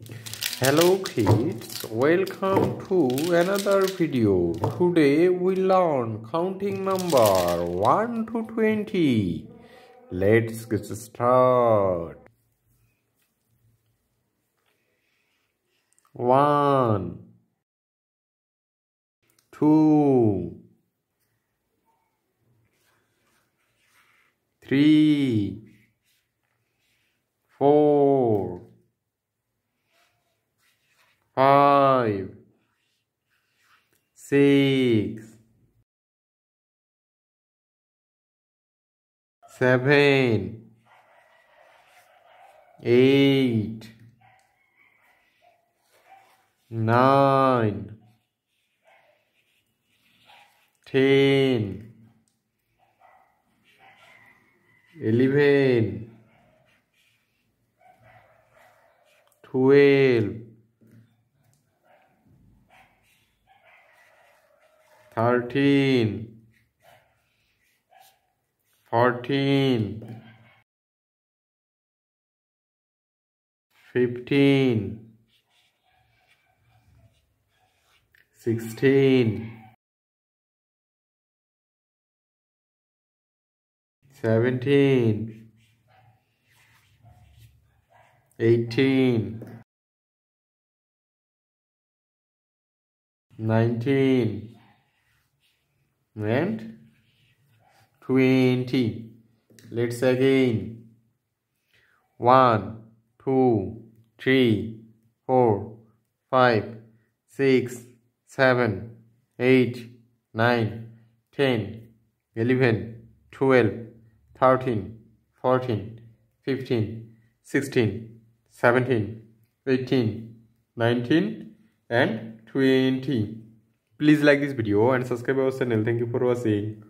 Hello kids, welcome to another video. Today we learn counting number 1 to 20. Let's get started. 1 2 3 4 5 6 7 8 9 10 11 12 13 14 15 16 17 18 19 and 20. Let's again. 1 2 3 4 5 6 7 8 9 10 11 12 13 14 15 16 17 18 19 and 20. Please like this video and subscribe our channel. Thank you for watching.